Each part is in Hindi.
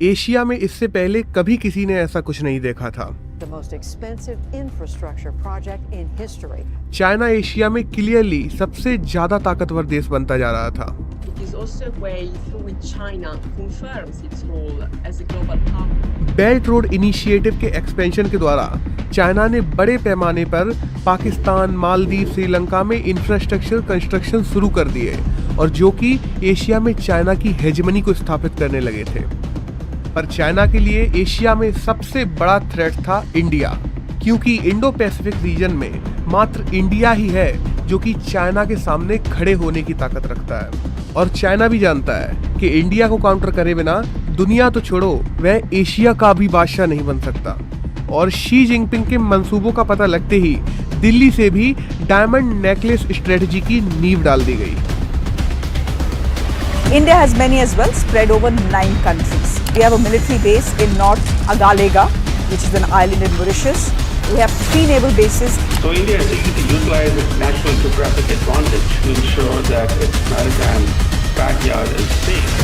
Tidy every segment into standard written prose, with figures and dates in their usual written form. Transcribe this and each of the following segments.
एशिया में इससे पहले कभी किसी ने ऐसा कुछ नहीं देखा था। The most expensive infrastructure project in history. China Asia में क्लियरली सबसे ज्यादा ताकतवर देश बनता जा रहा था। It is also a way through which China confirms its role as a global power. Belt road initiative के एक्सपेंशन के द्वारा चाइना ने बड़े पैमाने पर पाकिस्तान, मालदीव, श्रीलंका में इंफ्रास्ट्रक्चर कंस्ट्रक्शन शुरू कर दिए और जो कि एशिया में चाइना की हेजेमनी को स्थापित करने लगे थे। पर चाइना के लिए एशिया में सबसे बड़ा थ्रेट था इंडिया, क्योंकि इंडो पैसिफिक रीजन में मात्र इंडिया ही है जो कि चाइना के सामने खड़े होने की ताकत रखता है। और चाइना भी जानता है कि इंडिया को काउंटर करे बिना दुनिया तो छोड़ो, वह एशिया का भी बादशाह नहीं बन सकता। और शी जिनपिंग के मंसूबों का पता लगते ही दिल्ली से भी डायमंड नेकलेस स्ट्रेटजी की नींव डाल दी गई। India has many as well, spread over 9 countries. We have a military base in North Agalega, which is an island in Mauritius. We have 3 naval bases. So India is seeking to utilize its natural geographic advantage to ensure that its maritime backyard is safe.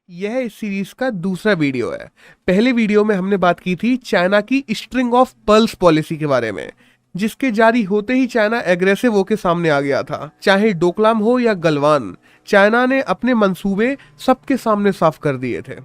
यह इस सीरीज का दूसरा वीडियो है। पहले वीडियो में हमने बात की थी चाइना की स्ट्रिंग ऑफ पर्ल्स पॉलिसी के बारे में, जिसके जारी होते ही चाइना एग्रेसिव होकर सामने आ गया था। चाहे डोकलाम हो या गलवान, चाइना ने अपने मंसूबे सबके सामने साफ कर दिए थे।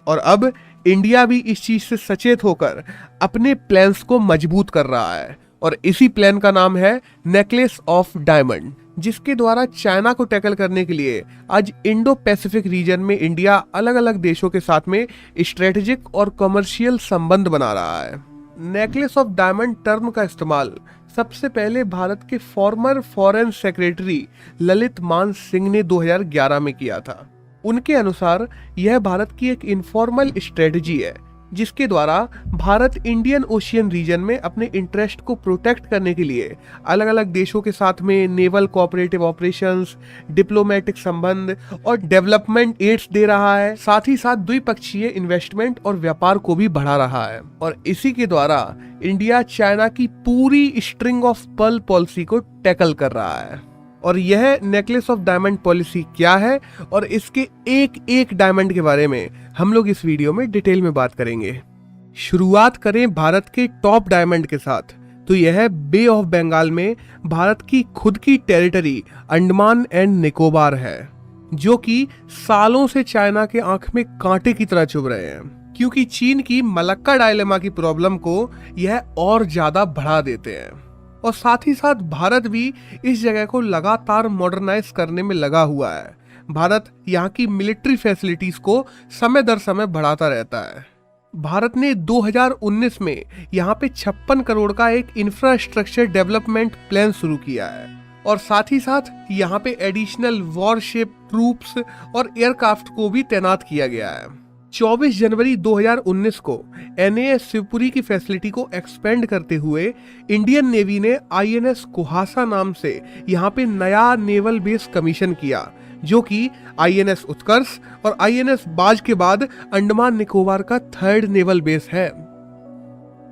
और अब इंडिया भी इस चीज से सचेत होकर अपने प्लान्स को मजबूत कर रहा है और इसी प्लान का नाम है नेकलेस ऑफ डायमंड, जिसके द्वारा चाइना को टैकल करने के लिए आज इंडो पैसिफिक रीजन में इंडिया अलग अलग देशों के साथ में स्ट्रेटेजिक और कमर्शियल संबंध बना रहा है। नेकलेस ऑफ डायमंड टर्म का इस्तेमाल सबसे पहले भारत के फॉर्मर फॉरेन सेक्रेटरी ललित मान सिंह ने 2011 में किया था। उनके अनुसार यह भारत की एक इनफॉर्मल स्ट्रेटजी है जिसके द्वारा भारत इंडियन ओशियन रीजन में अपने इंटरेस्ट को प्रोटेक्ट करने के लिए अलग अलग देशों के साथ में नेवल कोऑपरेटिव ऑपरेशंस, डिप्लोमेटिक संबंध और डेवलपमेंट एड्स दे रहा है। साथ ही साथ द्विपक्षीय इन्वेस्टमेंट और व्यापार को भी बढ़ा रहा है और इसी के द्वारा इंडिया चाइना की पूरी स्ट्रिंग ऑफ पर्ल पॉलिसी को टैकल कर रहा है। और यह नेकलेस ऑफ डायमंड पॉलिसी क्या है और इसके एक एक डायमंड के बारे में हम लोग इस वीडियो में डिटेल में बात करेंगे। शुरुआत करें भारत के टॉप डायमंड के साथ, तो यह बे ऑफ बंगाल में भारत की खुद की टेरिटरी अंडमान एंड निकोबार है, जो कि सालों से चाइना के आंख में कांटे की तरह चुभ रहे हैं, क्योंकि चीन की मलक्का डायलेमा की प्रॉब्लम को यह और ज्यादा बढ़ा देते हैं। और साथ ही साथ भारत भी इस जगह को लगातार मॉडर्नाइज करने में लगा हुआ है। भारत यहाँ की मिलिट्री फैसिलिटीज को समय दर समय बढ़ाता रहता है। भारत ने 2019 में यहाँ पे 56 करोड़ का एक इंफ्रास्ट्रक्चर डेवलपमेंट प्लान शुरू किया है और साथ ही साथ यहाँ पे एडिशनल वॉरशिप, ट्रूप्स और एयरक्राफ्ट को भी तैनात किया गया है। 24 जनवरी 2019 को NAS शिवपुरी की फैसिलिटी को एक्सपेंड करते हुए इंडियन नेवी ने INS कुहासा नाम से यहाँ पे नया नेवल बेस कमीशन किया, जो कि INS उत्कर्ष और INS बाज के बाद अंडमान निकोबार का 3rd नेवल बेस है।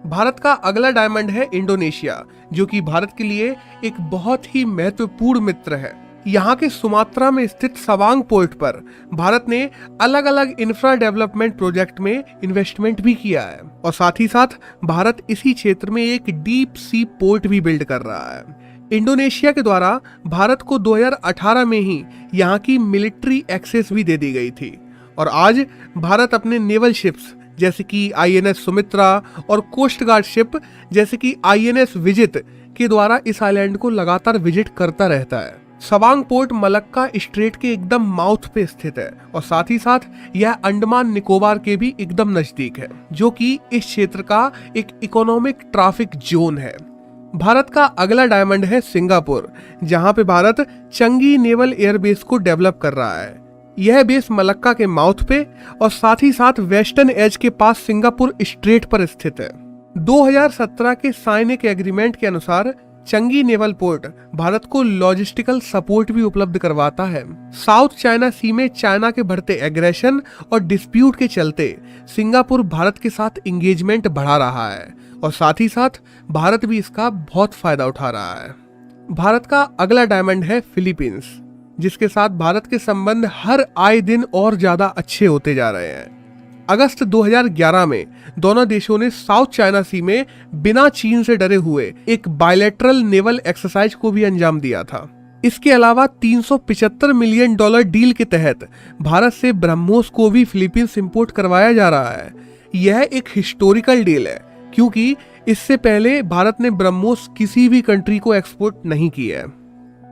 भारत का अगला डायमंड है इंडोनेशिया, जो कि भारत के लिए एक बहुत ही महत्वपूर्ण मित्र है। यहाँ के सुमात्रा में स्थित सवांग पोर्ट पर भारत ने अलग अलग इंफ्रा डेवलपमेंट प्रोजेक्ट में इन्वेस्टमेंट भी किया है और साथ ही साथ भारत इसी क्षेत्र में एक डीप सी पोर्ट भी बिल्ड कर रहा है। इंडोनेशिया के द्वारा भारत को 2018 में ही यहाँ की मिलिट्री एक्सेस भी दे दी गई थी और आज भारत अपने नेवल शिप्स जैसे कि INS सुमित्रा और कोस्ट गार्ड शिप जैसे कि INS विजित के द्वारा इस आइलैंड को लगातार विजिट करता रहता है। सवांग पोर्ट मलक्का स्ट्रेट के एकदम माउथ पे स्थित है और साथ ही साथ यह अंडमान निकोबार के भी एकदम नजदीक है, जो कि इस क्षेत्र का एक इकोनॉमिक ट्रैफिक जोन है। भारत का अगला डायमंड है सिंगापुर, जहां पे भारत चंगी नेवल एयरबेस को डेवलप कर रहा है। यह बेस मलक्का के माउथ पे और साथ ही साथ वेस्टर्न एज के पास सिंगापुर स्ट्रेट पर स्थित है। 2017 के साइन एग्रीमेंट के अनुसार चंगी नेवल पोर्ट भारत को लॉजिस्टिकल सपोर्ट भी उपलब्ध करवाता है। साउथ चाइना सी में चाइना के बढ़ते एग्रेशन और डिस्प्यूट के चलते सिंगापुर भारत के साथ एंगेजमेंट बढ़ा रहा है और साथ ही साथ भारत भी इसका बहुत फायदा उठा रहा है। भारत का अगला डायमंड है फिलीपींस, जिसके साथ भारत के संबंध हर आए दिन और ज्यादा अच्छे होते जा रहे हैं। अगस्त 2011 में दोनों देशों ने साउथ चाइना सी में बिना चीन से डरे हुए एक बायलैटरल नेवल एक्सरसाइज को भी अंजाम दिया था। इसके अलावा $375 मिलियन डील के तहत भारत से ब्रह्मोस को भी फिलीपींस इंपोर्ट करवाया जा रहा है। यह एक हिस्टोरिकल डील है क्योंकि इससे पहले भारत ने ब्रह्मोस किसी भी कंट्री को एक्सपोर्ट नहीं किया है।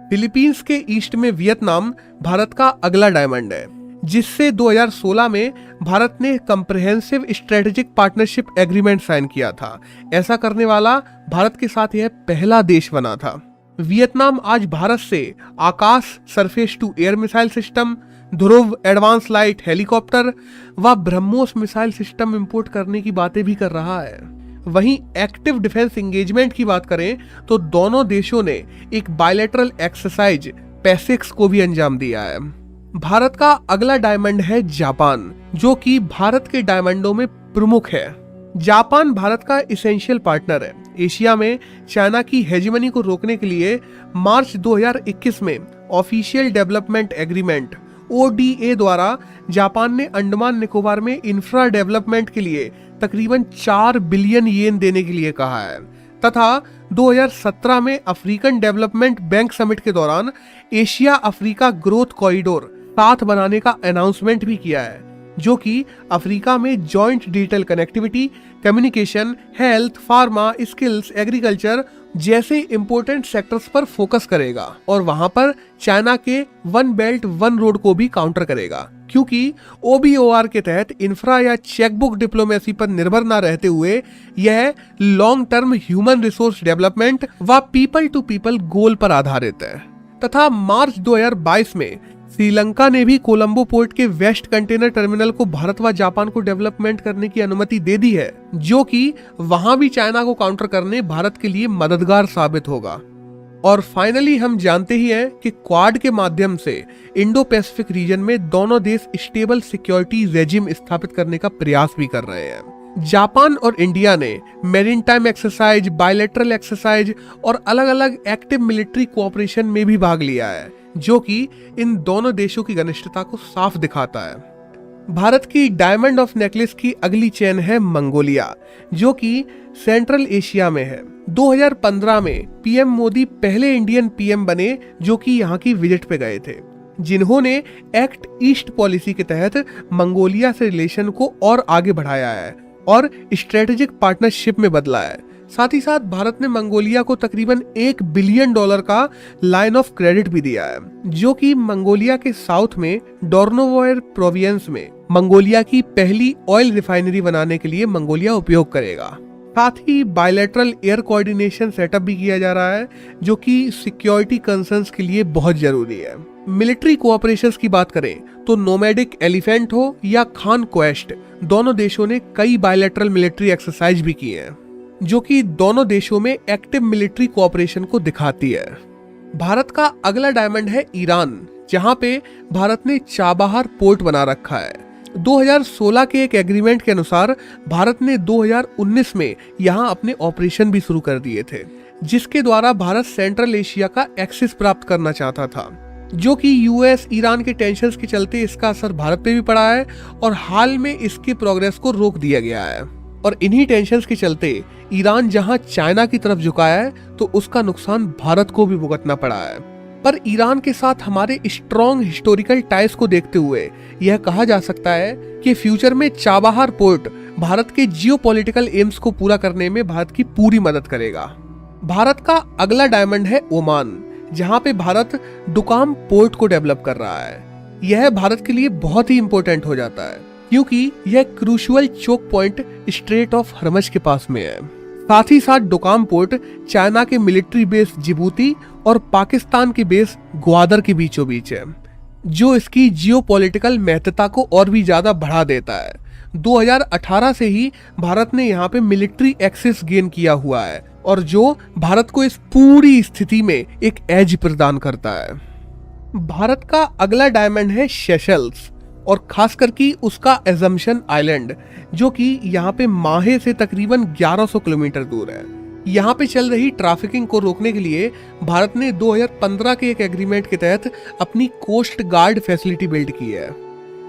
फिलीपींस के ईस्ट में वियतनाम भारत का अगला डायमंड है, जिससे 2016 में भारत ने comprehensive strategic partnership agreement sign किया था। ऐसा करने वाला भारत के साथ यह पहला देश बना था। वियतनाम आज भारत से Akash surface to air missile system, Dhruv advance light helicopter व ब्रह्मोस मिसाइल सिस्टम इंपोर्ट करने की बातें भी कर रहा है। वहीं एक्टिव डिफेंस एंगेजमेंट की बात करें तो दोनों देशों ने एक बायलैटरल एक्सरसाइज पैसिक्स को भी अंजाम दिया है। भारत का अगला डायमंड है जापान, जो कि भारत के डायमंडों में प्रमुख है। जापान भारत का इसेंशियल पार्टनर है। एशिया में चाइना की हेजिमनी को रोकने के लिए मार्च 2021 में ऑफिशियल डेवलपमेंट एग्रीमेंट ODA द्वारा जापान ने अंडमान निकोबार में इंफ्रा डेवलपमेंट के लिए तकरीबन 4 बिलियन येन देने के लिए कहा है तथा 2017 में अफ्रीकन डेवलपमेंट बैंक समिट के दौरान एशिया अफ्रीका ग्रोथ कॉरिडोर साथ बनाने का अनाउंसमेंट भी किया है, जो कि अफ्रीका में joint digital connectivity, communication, health, pharma, skills, agriculture जैसे इंपॉर्टेंट सेक्टर्स पर फोकस करेगा और वहां पर चाइना के वन बेल्ट वन रोड को भी काउंटर करेगा, क्योंकि OBOR के तहत इंफ्रा या चेकबुक डिप्लोमेसी पर निर्भर न रहते हुए यह long term human resource development व पीपल टू पीपल गोल पर आधारित है। तथा मार्च 2022 में श्रीलंका ने भी कोलंबो पोर्ट के वेस्ट कंटेनर टर्मिनल को भारत व जापान को डेवलपमेंट करने की अनुमति दे दी है, जो कि वहां भी चाइना को काउंटर करने भारत के लिए मददगार साबित होगा। और फाइनली हम जानते ही हैं कि क्वाड के माध्यम से इंडो पैसिफिक रीजन में दोनों देश स्टेबल सिक्योरिटी रेजिम स्थापित करने का प्रयास भी कर रहे हैं। जापान और इंडिया ने मैरीटाइम एक्सरसाइज, बायलैटरल एक्सरसाइज और अलग अलग एक्टिव मिलिट्री कोऑपरेशन में भी भाग लिया है, जो कि इन दोनों देशों की घनिष्ठता को साफ दिखाता है। भारत की डायमंड ऑफ नेकलेस की अगली चेन है मंगोलिया, जो कि सेंट्रल एशिया में है। 2015 में पीएम मोदी पहले इंडियन पीएम बने जो कि यहाँ की विजिट पे गए थे, जिन्होंने एक्ट ईस्ट पॉलिसी के तहत मंगोलिया से रिलेशन को और आगे बढ़ाया है और स्ट्रेटेजिक पार्टनरशिप में बदला है। साथ ही साथ भारत ने मंगोलिया को तकरीबन $1 बिलियन का लाइन ऑफ क्रेडिट भी दिया है, जो कि मंगोलिया के साउथ में डोर्नोवोर प्रोविंस में मंगोलिया की पहली ऑयल रिफाइनरी बनाने के लिए मंगोलिया उपयोग करेगा। साथ ही बायलैटरल एयर कोऑर्डिनेशन सेटअप भी किया जा रहा है, जो कि सिक्योरिटी कंसर्न्स के लिए बहुत जरूरी है। मिलिट्री कोऑपरेशंस की बात करें तो नोमैडिक एलिफेंट हो या खान क्वेस्ट, दोनों देशों ने कई बायलैटरल मिलिट्री एक्सरसाइज भी किए हैं, जो कि दोनों देशों में एक्टिव मिलिट्री कोऑपरेशन को दिखाती है। भारत का अगला डायमंड है ईरान, जहां पे भारत ने चाबहार पोर्ट बना रखा है। 2016 के एक एग्रीमेंट के अनुसार भारत ने 2019 में यहां अपने ऑपरेशन भी शुरू कर दिए थे, जिसके द्वारा भारत सेंट्रल एशिया का एक्सेस प्राप्त करना चाहता था, जो कि यूएस ईरान के टेंशंस के चलते इसका असर भारत पे भी पड़ा है और हाल में इसके प्रोग्रेस को रोक दिया गया है। और इन्हीं टेंशंस के चलते ईरान जहां चाइना की तरफ झुका है तो उसका नुकसान भारत को भी भुगतना पड़ा है। पर ईरान के साथ हमारे स्ट्रॉन्ग हिस्टोरिकल टाइज को देखते हुए यह कहा जा सकता है कि फ्यूचर में चाबहार पोर्ट भारत के जियोपॉलिटिकल एम्स को पूरा करने में भारत की पूरी मदद करेगा। भारत का अगला डायमंड है ओमान, जहां पे भारत डुकाम पोर्ट को डेवलप कर रहा है। यह भारत के लिए बहुत ही इंपॉर्टेंट हो जाता है, क्योंकि यह crucial choke point strait of Hormuz के पास में है। साथ ही साथ डोकाम पोर्ट चाइना के मिलिट्री बेस जिबूती और पाकिस्तान के बेस ग्वादर के बीचों बीच है, जो इसकी जियोपॉलिटिकल महत्ता को और भी ज्यादा बढ़ा देता है। 2018 से ही भारत ने यहाँ पे मिलिट्री एक्सेस गेन किया हुआ है और जो भारत को इस पूरी स्थिति में एक एज प्रदान करता है। भारत का अगला डायमंड है सेशल्स और खासकर की उसका एजम्पशन आइलैंड, जो कि यहाँ पे माहे से तकरीबन 1100 किलोमीटर दूर है। यहाँ पे चल रही ट्रैफिकिंग को रोकने के लिए भारत ने 2015 के एक एग्रीमेंट के तहत अपनी कोस्ट गार्ड फैसिलिटी बिल्ड की है,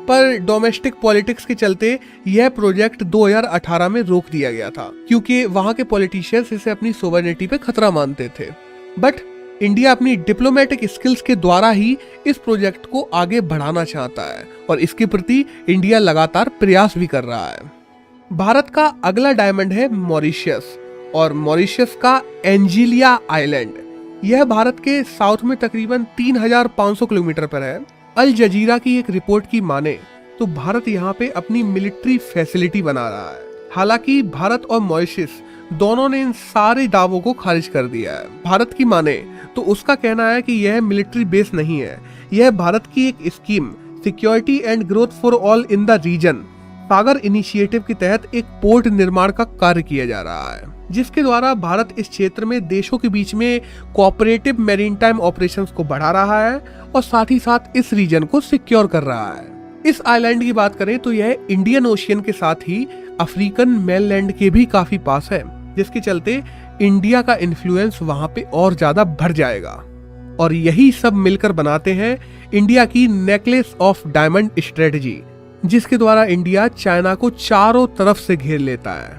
पर डोमेस्टिक पॉलिटिक्स के चलते यह प्रोजेक्ट 2018 में रोक दिया गया था, क्योंकि वहां के पॉलिटिशियंस इसे अपनी सोवरेनिटी पे खतरा मानते थे। बट इंडिया अपनी डिप्लोमेटिक स्किल्स के द्वारा ही इस प्रोजेक्ट को आगे बढ़ाना चाहता है और इसके प्रति इंडिया लगातार प्रयास भी कर रहा है। भारत का अगला डायमंड है मॉरिशस, और मॉरिशस का एंजिलिया आइलैंड। यह भारत के साउथ में तकरीबन 3500 किलोमीटर पर है। अल जजीरा की एक रिपोर्ट की माने तो भारत यहाँ पे अपनी मिलिट्री फैसिलिटी बना रहा है। हालांकि भारत और मॉरिशस दोनों ने इन सारे दावों को खारिज कर दिया है। भारत की माने तो उसका कहना है कि यह मिलिट्री बेस नहीं है, यह भारत की एक scheme security and growth for all in the region Sagar initiative के तहत एक पोर्ट निर्माण का कार्य किया जा रहा है, जिसके द्वारा भारत इस क्षेत्र में देशों के बीच में कोऑपरेटिव मैरीटाइम ऑपरेशंस को बढ़ा रहा है और साथ ही साथ इस रीजन को सिक्योर कर रहा है। इस आइलैंड की बात करें तो यह इंडियन ओशियन के साथ ही अफ्रीकन मेनलैंड के भी काफी पास है, जिसके चलते इंडिया का इन्फ्लुएंस वहां पे और ज्यादा बढ़ जाएगा। और यही सब मिलकर बनाते हैं इंडिया की नेकलेस ऑफ डायमंड स्ट्रेटजी, जिसके द्वारा इंडिया चाइना को चारों तरफ से घेर लेता है।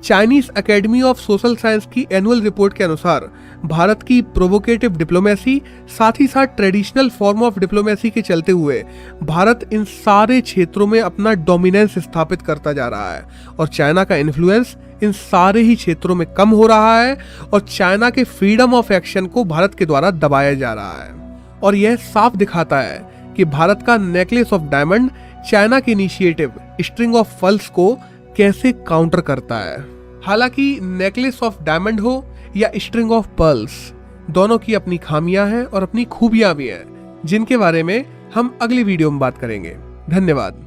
Chinese academy of social science की एनुअल रिपोर्ट के अनुसार भारत की प्रोवोकेटिव डिप्लोमेसी साथ ही साथ ट्रेडिशनल फॉर्म ऑफ डिप्लोमेसी के चलते हुए भारत इन सारे क्षेत्रों में अपना डोमिनेंस स्थापित करता जा रहा है और चाइना का इन्फ्लुएंस इन सारे ही क्षेत्रों में कम हो रहा है और चाइना के फ्रीडम ऑफ एक्शन को भारत के द्वारा दबाया जा रहा है। और यह साफ दिखाता है कि भारत का नेकलेस ऑफ डायमंड चाइना के इनिशिएटिव स्ट्रिंग ऑफ पर्ल्स को कैसे काउंटर करता है। हालांकि नेकलेस ऑफ डायमंड हो या स्ट्रिंग ऑफ पर्ल्स, दोनों की अपनी खामियां हैं और अपनी खूबियां भी हैं, जिनके बारे में हम अगली वीडियो में बात करेंगे। धन्यवाद।